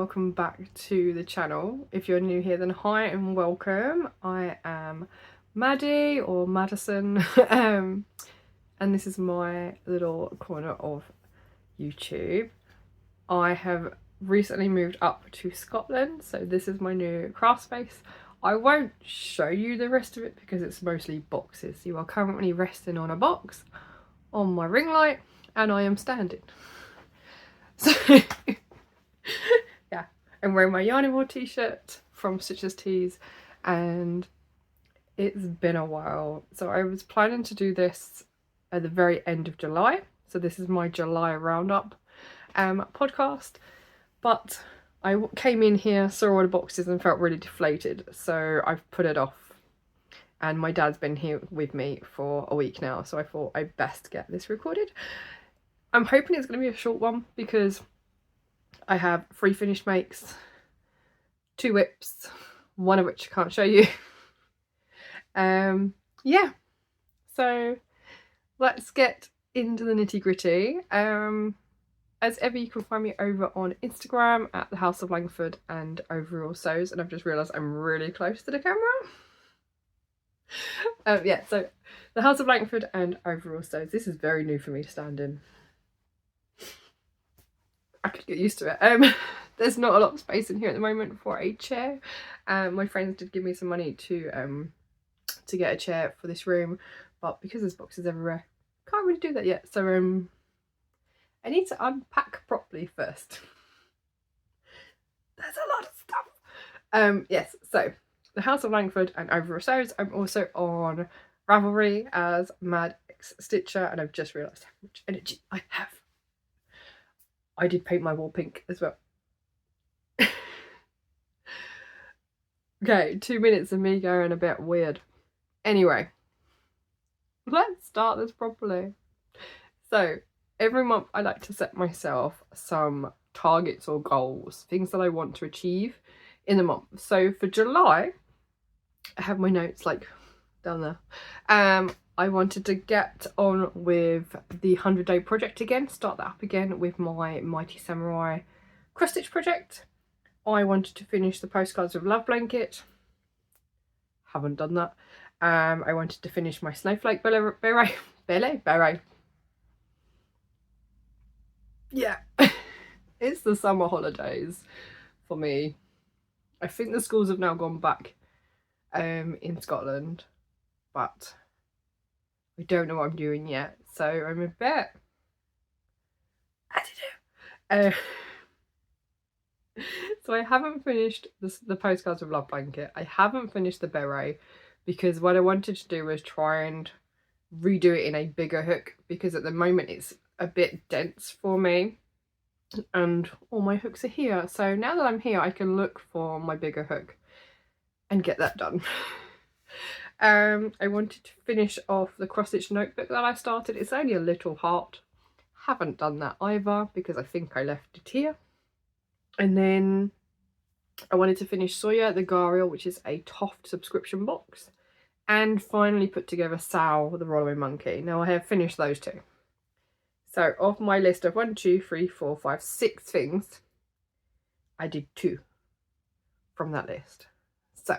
welcome back to the channel. If you're new here, then hi and welcome. I am Maddie or Maddison, and this is my little corner of YouTube. I have recently moved up to Scotland, so this is my new craft space. I won't show you the rest of it because it's mostly boxes. You are currently resting on a box on my ring light, and I am standing. So yeah, I'm wearing my Yarny War t-shirt from Stitches Tees, and it's been a while. So I was planning to do this at the very end of July. So this is my July roundup podcast, but I came in here, saw all the boxes and felt really deflated, so I've put it off. And my dad's been here with me for a week now, so I thought I'd best get this recorded. I'm hoping it's going to be a short one because I have 3 finished makes, 2 whips, one of which I can't show you. Yeah, so let's get into the nitty gritty. As ever, you can find me over on Instagram at the House of Langford and Overall Sews, and I've just realised I'm really close to the camera. Yeah, so the House of Langford and Overall Sews. This is very new for me to stand in. I could get used to it. There's not a lot of space in here at the moment for a chair. My friends did give me some money to get a chair for this room, but because there's boxes everywhere, can't really do that yet. So I need to unpack properly first. There's a lot of stuff. Yes, so the House of Langford and Overall Sews. I'm also on Ravelry as Mad X Stitcher, and I've just realised how much energy I have. I did paint my wall pink as well. Okay, 2 minutes of me going a bit weird. Anyway, let's start this properly. So every month I like to set myself some targets or goals, things that I want to achieve in the month. So for July, I have my notes like down there. I wanted to get on with the 100-day project again, start that up again with my Mighty Samurai cross stitch project. I wanted to finish the Postcards with Love blanket. Haven't done that. I wanted to finish my Snowflake beret. Yeah, it's the summer holidays for me. I think the schools have now gone back in Scotland, but I don't know what I'm doing yet, so I'm a bit, I don't know. So I haven't finished the Postcards with Love blanket. I haven't finished the beret because what I wanted to do was try and redo it in a bigger hook, because at the moment it's a bit dense for me and all my hooks are here. So now that I'm here, I can look for my bigger hook and get that done. I wanted to finish off the cross stitch notebook that I started. It's only a little heart. Haven't done that either because I think I left it here. And then I wanted to finish Sawyer the Ghariel, which is a TOFT subscription box, and finally put together Sal the Roloway monkey. Now I have finished those 2. So off my list of 1, 2, 3, 4, 5, 6 things, I did 2 from that list. So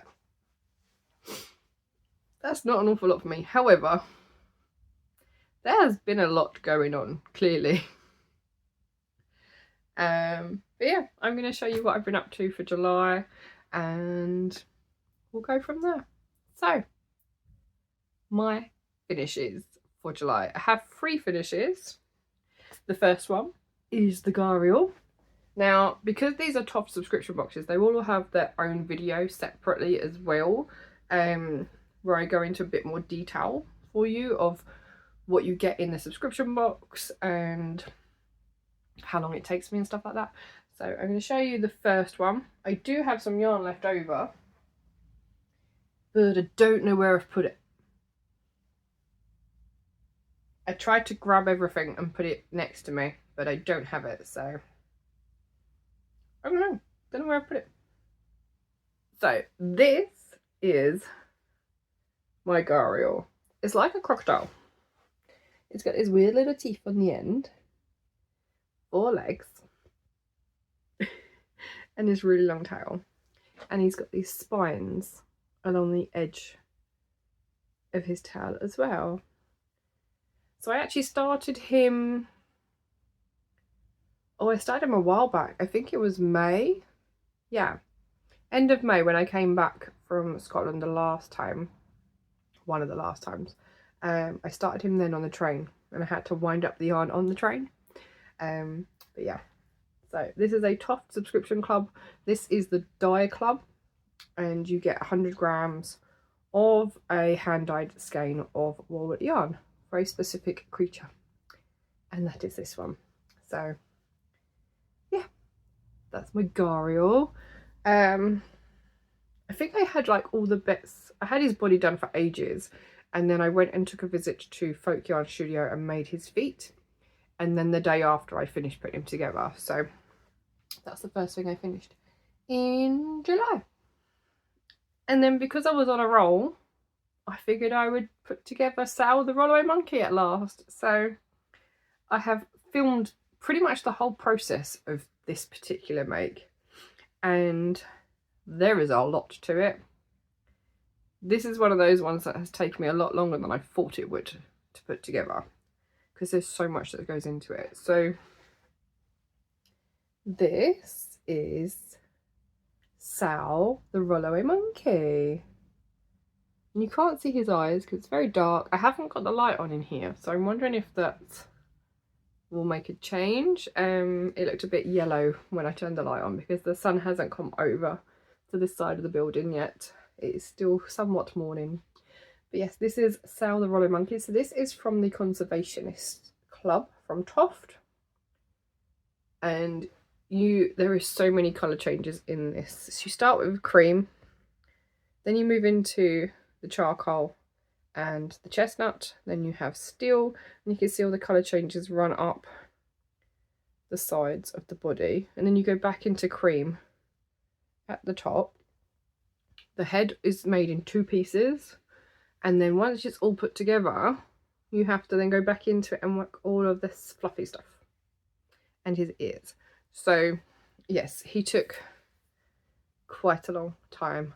that's not an awful lot for me. However, there has been a lot going on, clearly. But yeah, I'm going to show you what I've been up to for July, and we'll go from there. So, my finishes for July. I have 3 finishes. The first one is the Ghariel. Now, because these are TOFT subscription boxes, they all have their own video separately as well, where I go into a bit more detail for you of what you get in the subscription box and how long it takes me and stuff like that. So I'm going to show you the first one. I do have some yarn left over, but I don't know where I've put it. I tried to grab everything and put it next to me, but I don't have it, so I don't know where I put it. So this is my Ghariel. It's like a crocodile. It's got these weird little teeth on the end, 4 legs, and his really long tail. And he's got these spines along the edge of his tail as well. So I actually started him, I started him a while back. I think it was May. Yeah, end of May when I came back from Scotland the last time. One of the last times. I started him then on the train, and I had to wind up the yarn on the train. But yeah, so this is a TOFT subscription club. This is the Dyeclub, and you get 100 grams of a hand-dyed skein of walnut yarn for a specific creature, and that is this one. So yeah, that's my Ghariel. I think I had like all the bits. I had his body done for ages, and then I went and took a visit to Folk Yarn Studio and made his feet, and then the day after I finished putting him together. So that's the first thing I finished in July. And then because I was on a roll, I figured I would put together Sal the Roloway monkey at last. So I have filmed pretty much the whole process of this particular make, and there is a lot to it. This is one of those ones that has taken me a lot longer than I thought it would to put together, because there's so much that goes into it. So this is Sal the Roloway monkey. And you can't see his eyes because it's very dark. I haven't got the light on in here, so I'm wondering if that will make a change. It looked a bit yellow when I turned the light on because the sun hasn't come over to this side of the building yet. It is still somewhat morning. But yes, this is Sal the Roloway monkey. So this is from the Conservationist Club from TOFT. And there is so many colour changes in this. So you start with cream, then you move into the charcoal and the chestnut, then you have steel, and you can see all the colour changes run up the sides of the body, and then you go back into cream at the top. The head is made in 2 pieces, and then once it's all put together, you have to then go back into it and work all of this fluffy stuff and his ears. So yes, he took quite a long time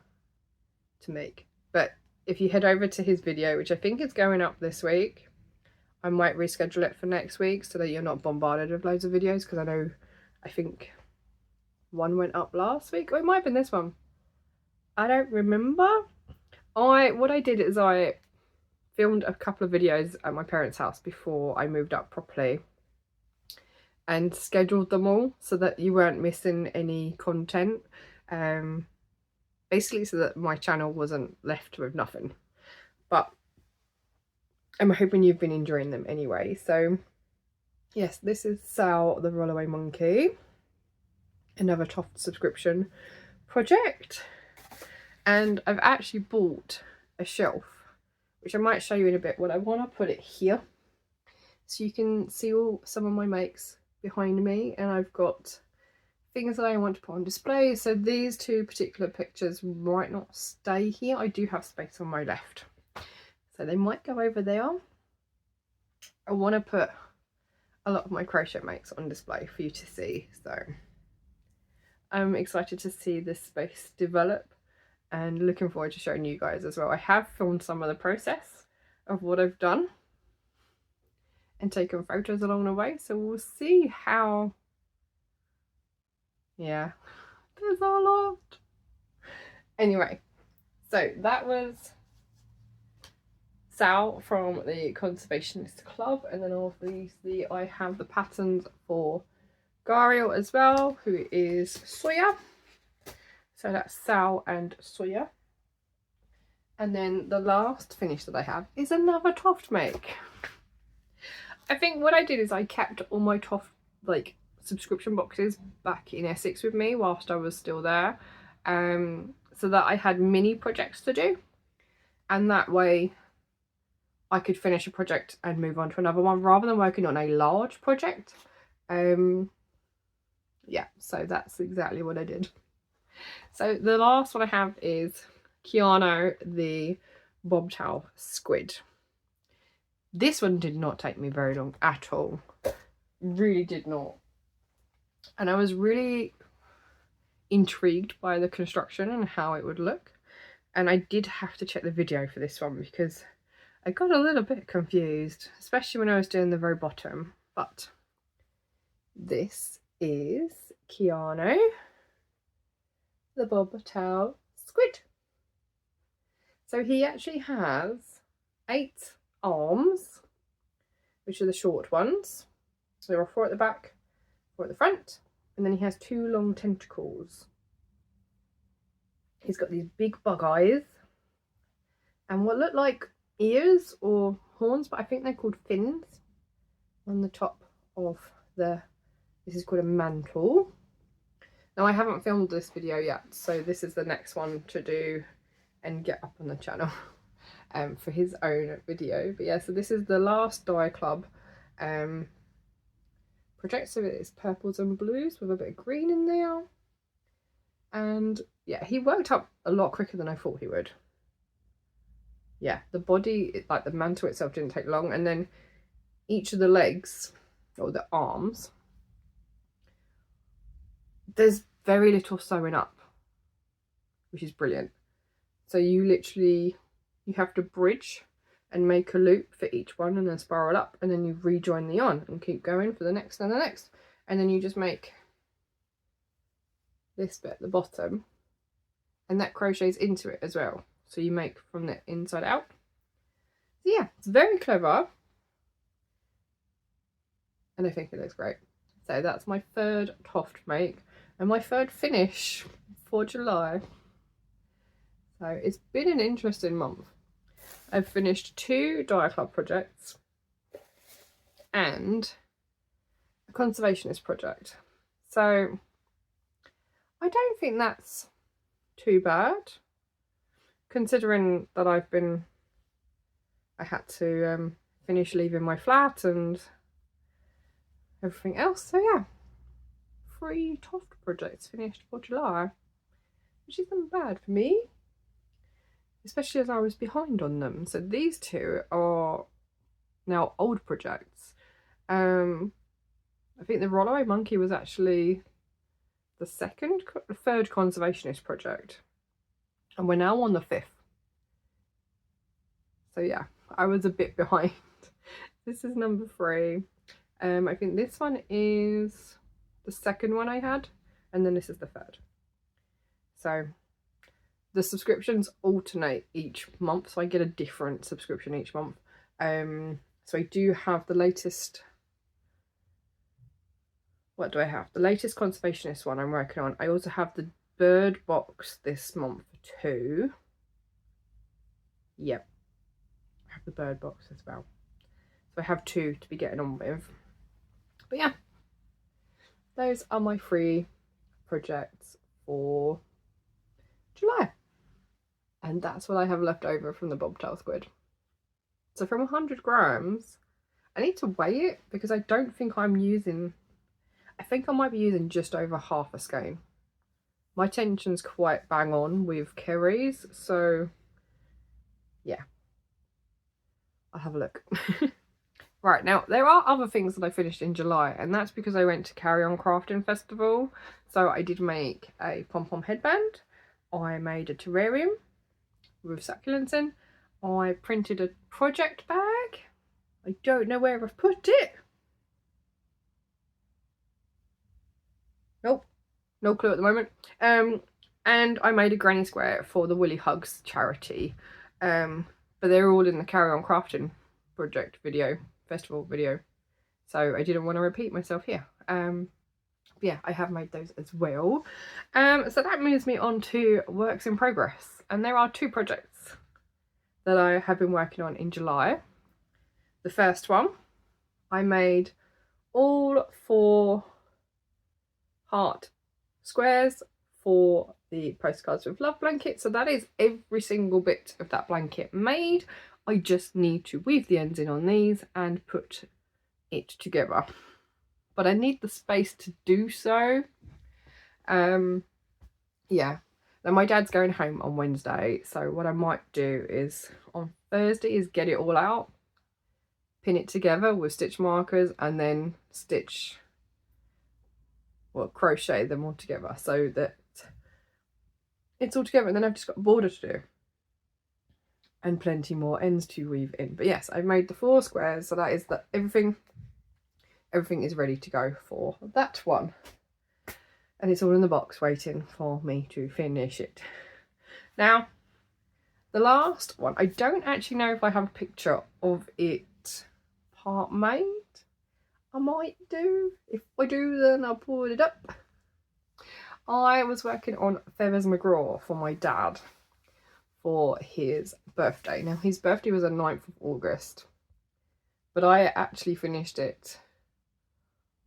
to make, but if you head over to his video, which I think is going up this week, I might reschedule it for next week so that you're not bombarded with loads of videos, because I think one went up last week, or it might have been this one. I don't remember. What I did is I filmed a couple of videos at my parents' house before I moved up properly, and scheduled them all so that you weren't missing any content. Basically so that my channel wasn't left with nothing. But I'm hoping you've been enjoying them anyway. So yes, this is Sal the Roloway monkey. Another TOFT subscription project. And I've actually bought a shelf, which I might show you in a bit. What I want to put it here so you can see some of my makes behind me, and I've got things that I want to put on display. So these 2 particular pictures might not stay here. I do have space on my left, so they might go over there. I want to put a lot of my crochet makes on display for you to see, so I'm excited to see this space develop and looking forward to showing you guys as well. I have filmed some of the process of what I've done and taken photos along the way, so we'll see how, yeah, there's a lot. Anyway, so that was Sal from the Conservationist Club, and then obviously I have the patterns for Ghariel as well, who is Sawyer. So that's Sal and Sawyer. And then the last finish that I have is another TOFT make. I think what I did is I kept all my TOFT like subscription boxes back in Essex with me whilst I was still there, so that I had mini projects to do, and that way I could finish a project and move on to another one rather than working on a large project. Yeah, so that's exactly what I did. So the last one I have is Keanu the bobtail squid. This one did not take me very long at all. Really did not. And I was really intrigued by the construction and how it would look. And I did have to check the video for this one because I got a little bit confused, especially when I was doing the very bottom. But this is Keanu, the bobtail squid. So he actually has 8 arms, which are the short ones. So there are 4 at the back, 4 at the front, and then he has 2 long tentacles. He's got these big bug eyes and what look like ears or horns, but I think they're called fins on the top of this is called a mantle. Now I haven't filmed this video yet, so this is the next one to do and get up on the channel for his own video. But yeah, so this is the last Dyeclub project. So it's purples and blues with a bit of green in there. And yeah, he worked up a lot quicker than I thought he would. Yeah, the body, like the mantle itself, didn't take long. And then each of the legs, or the arms, there's very little sewing up, which is brilliant. So you literally, you have to bridge and make a loop for each one and then spiral up, and then you rejoin the on and keep going for the next and the next. And then you just make this bit at the bottom, and that crochets into it as well. So you make from the inside out. So yeah, it's very clever. And I think it looks great. So that's my 3rd TOFT make and my 3rd finish for July. So it's been an interesting month. I've finished 2 Dyeclub projects and a conservationist project. So I don't think that's too bad, considering that I had to finish leaving my flat and everything else. So yeah, 3 TOFT projects finished for July, which isn't bad for me, especially as I was behind on them. So these 2 are now old projects. I think the Roloway monkey was actually the 3rd conservationist project, and we're now on the 5th. So yeah, I was a bit behind. This is number 3. I think this one is the 2nd one I had, and then this is the 3rd. So the subscriptions alternate each month, so I get a different subscription each month. So I do have the latest. What do I have? The latest conservationist one I'm working on. I also have the bird box this month too. Yep, I have the bird box as well. So I have 2 to be getting on with. But yeah, those are my 3 projects for July. And that's what I have left over from the bobtail squid. So from 100 grams, I need to weigh it because I don't think I'm using, I think I might be using just over half a skein. My tension's quite bang on with Kerry's, so yeah, I'll have a look. Right, now there are other things that I finished in July, and that's because I went to Carry On Crafting Festival. So I did make a pom-pom headband, I made a terrarium with succulents in, I printed a project bag. I don't know where I've put it. Nope, no clue at the moment. And I made a granny square for the Woolly Hugs charity. But they're all in the Carry On Crafting project video, festival video. So I didn't want to repeat myself here. Yeah, I have made those as well. So that moves me on to works in progress. And there are 2 projects that I have been working on in July. The first one, I made all 4 heart squares for the Postcards with Love blanket. So that is every single bit of that blanket made. I just need to weave the ends in on these and put it together. But I need the space to do so. Yeah. Now my dad's going home on Wednesday, so what I might do is on Thursday is get it all out, pin it together with stitch markers, and then crochet them all together so that it's all together, and then I've just got a border to do and plenty more ends to weave in. But yes, I've made the 4 squares, so that is that everything is ready to go for that one, and it's all in the box waiting for me to finish it. Now the last one, I don't actually know if I have a picture of it part made. I might do. If I do, then I'll put it up. I was working on Feathers McGraw for my dad for his birthday. Now his birthday was the 9th of August, but I actually finished it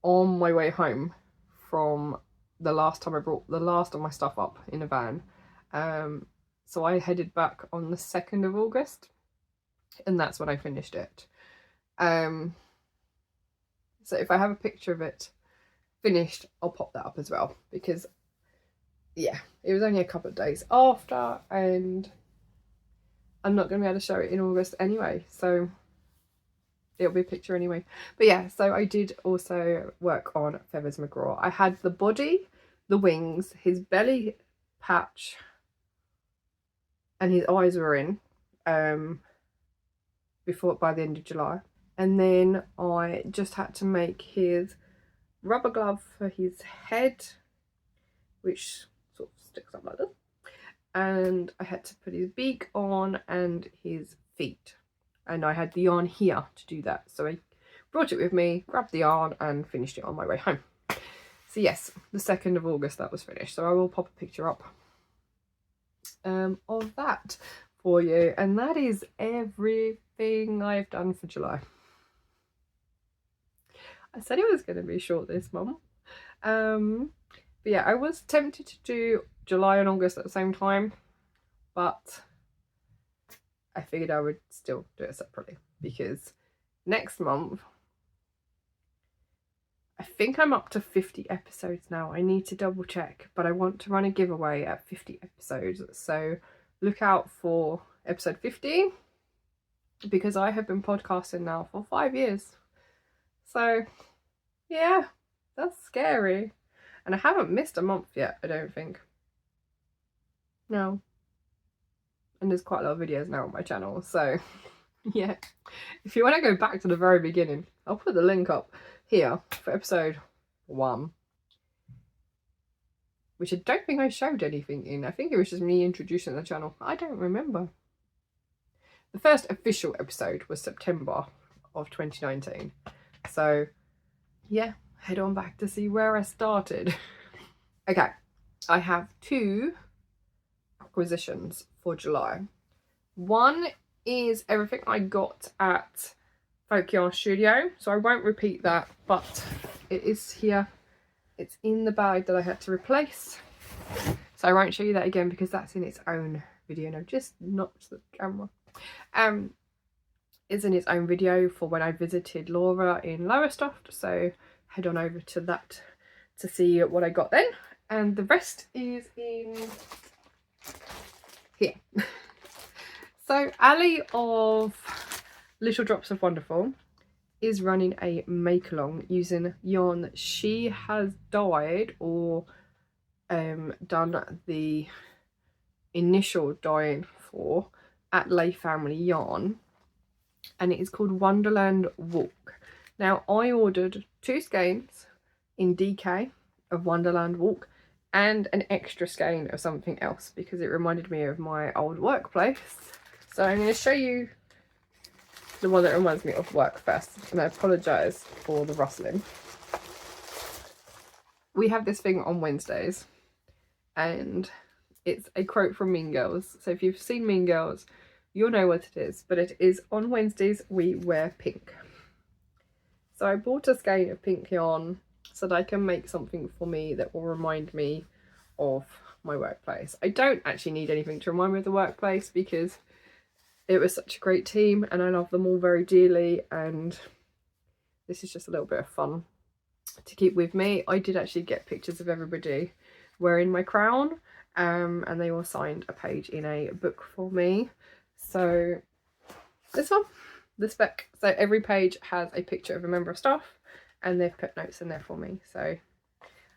on my way home from the last time I brought the last of my stuff up in a van. So I headed back on the 2nd of August, and that's when I finished it. So if I have a picture of it finished, I'll pop that up as well, because yeah, it was only a couple of days after, and I'm not going to be able to show it in August anyway, so it'll be a picture anyway. But yeah, so I did also work on Feathers McGraw. I had the body, the wings, his belly patch, and his eyes were in by the end of July. And then I just had to make his rubber glove for his head, which sort of sticks up like this. And I had to put his beak on and his feet. And I had the yarn here to do that. So I brought it with me, grabbed the yarn and finished it on my way home. So yes, the 2nd of August that was finished. So I will pop a picture up of that for you. And that is everything I've done for July. I said it was going to be short this month. But yeah, I was tempted to do July and August at the same time, but I figured I would still do it separately, because next month, I think I'm up to 50 episodes now. I need to double check, but I want to run a giveaway at 50 episodes. So look out for episode 50, because I have been podcasting now for 5 years. So yeah, that's scary. And I haven't missed a month yet, I don't think. No. And there's quite a lot of videos now on my channel, so yeah. If you want to go back to the very beginning, I'll put the link up here for episode 1. Which I don't think I showed anything in. I think it was just me introducing the channel. I don't remember. The first official episode was September of 2019. So yeah, head on back to see where I started. Okay, I have 2 acquisitions for July. One is everything I got at Folk Yarn Studio, so I won't repeat that, but it is here. It's in the bag that I had to replace, so I won't show you that again because that's in its own video. No, just not the camera. It's in its own video for when I visited Laura in Lowestoft, so head on over to that to see what I got then. And the rest is in here. So Ali of Little Drops of Wonderful is running a make along using yarn that she has dyed or done the initial dyeing for at Lay Family Yarn, and it is called Wonderland Walk. Now I ordered 2 skeins in DK of Wonderland Walk and an extra skein of something else because it reminded me of my old workplace. So I'm going to show you the one that reminds me of work first, and I apologise for the rustling. We have this thing on Wednesdays, and it's a quote from Mean Girls. So if you've seen Mean Girls, you'll know what it is, but it is, on Wednesdays we wear pink. So I bought a skein of pink yarn so that I can make something for me that will remind me of my workplace. I don't actually need anything to remind me of the workplace because it was such a great team and I love them all very dearly, and this is just a little bit of fun to keep with me. I did actually get pictures of everybody wearing my crown, and they all signed a page in a book for me. So this one, the spec, so every page has a picture of a member of staff and they've put notes in there for me, so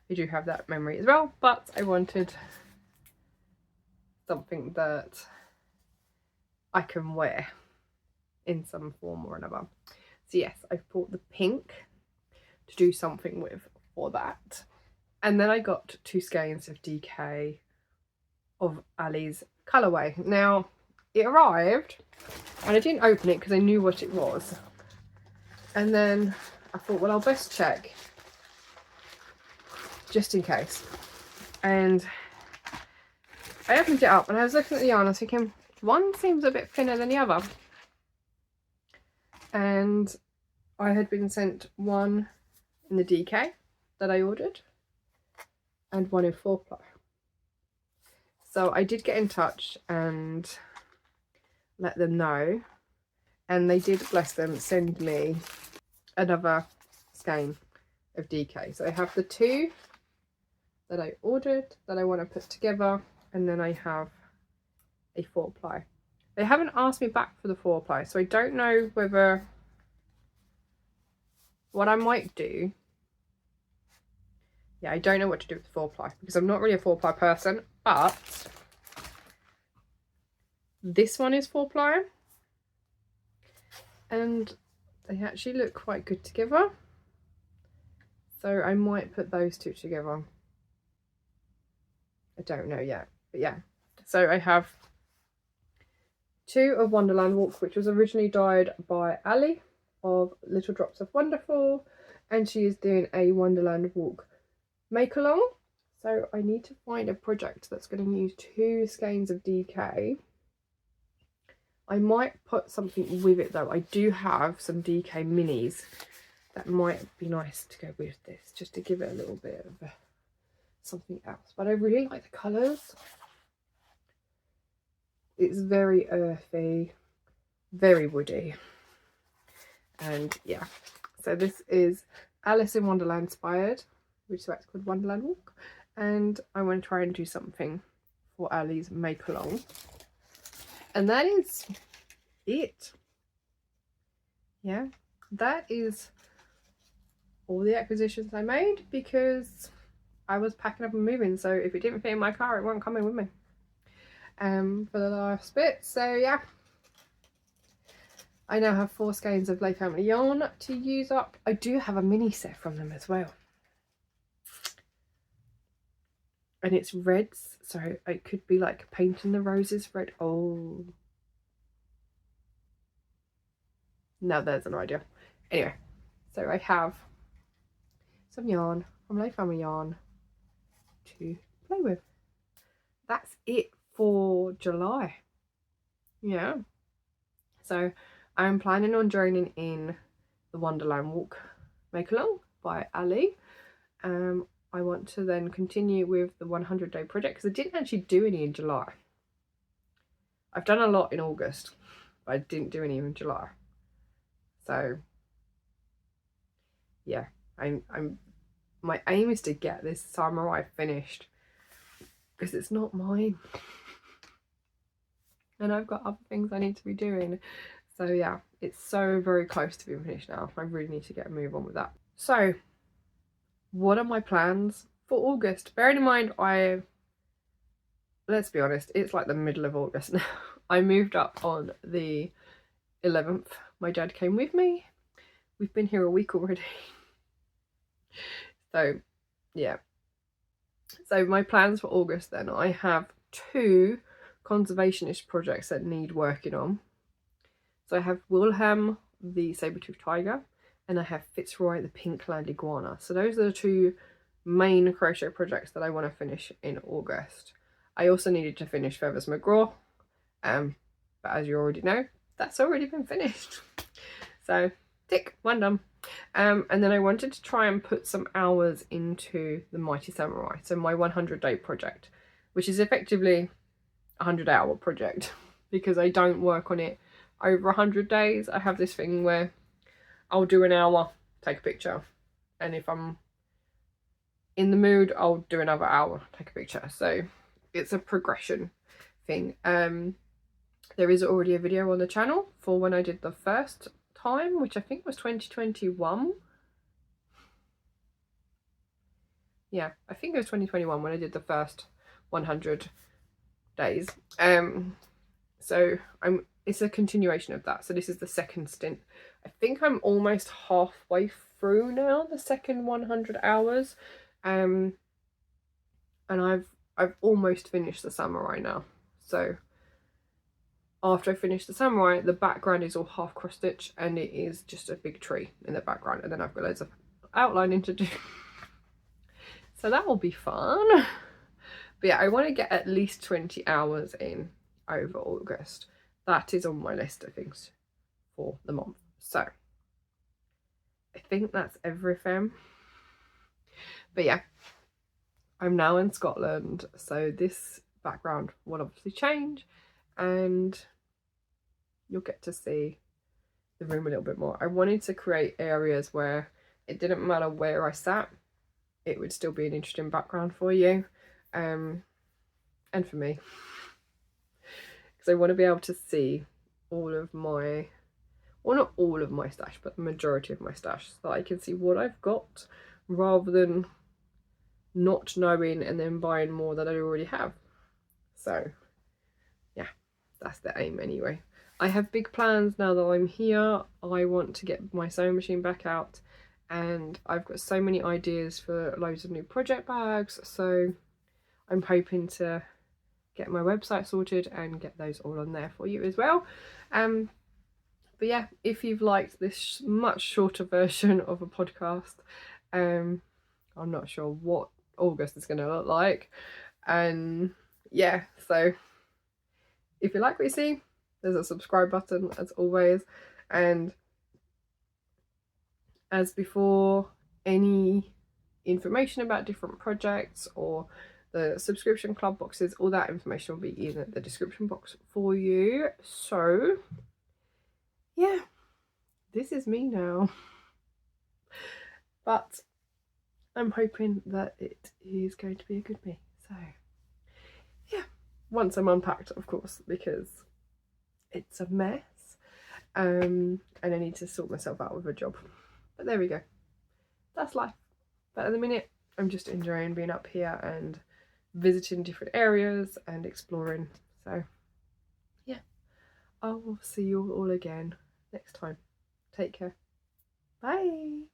I do have that memory as well. But I wanted something that I can wear in some form or another. So yes, I've bought the pink to do something with for that. And then I got 2 skeins of DK of Ali's colourway. Now, it arrived and I didn't open it because I knew what it was. And then I thought, well, I'll best check just in case. And I opened it up and I was looking at the yarn. I was thinking, one seems a bit thinner than the other. And I had been sent one in the DK that I ordered and one in 4-ply. So I did get in touch and let them know, and they did, bless them, send me another skein of DK. So I have the 2 that I ordered that I want to put together, and then I have a 4-ply. They haven't asked me back for the 4-ply, so I don't know whether, what I might do, yeah, I don't know what to do with the 4-ply because I'm not really a 4-ply person, but this one is 4-ply and they actually look quite good together. So I might put those 2 together. I don't know yet, but yeah. So I have 2 of Wonderland Walk, which was originally dyed by Ali of Little Drops of Wonderful, and she is doing a Wonderland Walk make along. So I need to find a project that's going to use 2 skeins of DK. I might put something with it though. I do have some DK minis that might be nice to go with this, just to give it a little bit of something else. But I really like the colours. It's very earthy, very woody, and yeah. So this is Alice in Wonderland inspired, which is why it's called Wonderland Walk, and I want to try and do something for Ali's make along, and that is it. Yeah, that is all the acquisitions I made because I was packing up and moving, so if it didn't fit in my car, it won't come in with me for the last bit. So yeah, I now have 4 skeins of Lay Family yarn to use up. I do have a mini set from them as well, and it's reds, so it could be like painting the roses red. Oh now there's an idea. Anyway, so I have some yarn from Lay Family yarn to play with. That's it for July. Yeah, so I'm planning on joining in the Wonderland Walk make along by Ali. I want to then continue with the 100-day project because I didn't actually do any in July. I've done a lot in August, but I didn't do any in July. So yeah, my aim is to get this samurai finished because it's not mine. And I've got other things I need to be doing. So yeah, it's so very close to being finished now. I really need to get a move on with that. So what are my plans for August? Bearing in mind, let's be honest, it's like the middle of August now. I moved up on the 11th. My dad came with me. We've been here a week already. So yeah. So my plans for August then, I have 2 conservationist projects that need working on. So I have Wilhelm the saber-toothed tiger, and I have Fitzroy the pink land iguana. So those are the 2 main crochet projects that I want to finish in August. I also needed to finish Feathers McGraw, but as you already know, that's already been finished. So tick, one done. And then I wanted to try and put some hours into the Mighty Samurai, so my 100-day project, which is effectively a 100-hour project because I don't work on it over 100 days. I have this thing where I'll do an hour, take a picture, and if I'm in the mood, I'll do another hour, take a picture. So it's a progression thing. There is already a video on the channel for when I did the first time, which I think was 2021. Yeah, I think it was 2021 when I did the first 100 days. So it's a continuation of that. So this is the second stint. I think I'm almost halfway through now, the second 100 hours. And I've almost finished the samurai now. So after I finish the samurai, the background is all half cross stitch and it is just a big tree in the background, and then I've got loads of outlining to do. So that will be fun. But yeah, I want to get at least 20 hours in over August. That is on my list of things for the month. So I think that's everything. But yeah, I'm now in Scotland, so this background will obviously change and you'll get to see the room a little bit more. I wanted to create areas where it didn't matter where I sat, it would still be an interesting background for you, and for me, because I want to be able to see all of my, well, not all of my stash, but the majority of my stash, so that I can see what I've got rather than not knowing and then buying more that I already have. So yeah, that's the aim anyway. I have big plans now that I'm here. I want to get my sewing machine back out, and I've got so many ideas for loads of new project bags, so I'm hoping to get my website sorted and get those all on there for you as well. But yeah, if you've liked this much shorter version of a podcast, I'm not sure what August is going to look like, and yeah, so if you like what you see, there's a subscribe button as always, and as before, any information about different projects or the subscription club boxes, all that information will be in the description box for you. So yeah, this is me now, but I'm hoping that it is going to be a good me. So yeah, once I'm unpacked, of course, because it's a mess, and I need to sort myself out with a job. But there we go, that's life. But at the minute, I'm just enjoying being up here and visiting different areas and exploring. So yeah, I will see you all again next time. Take care. Bye.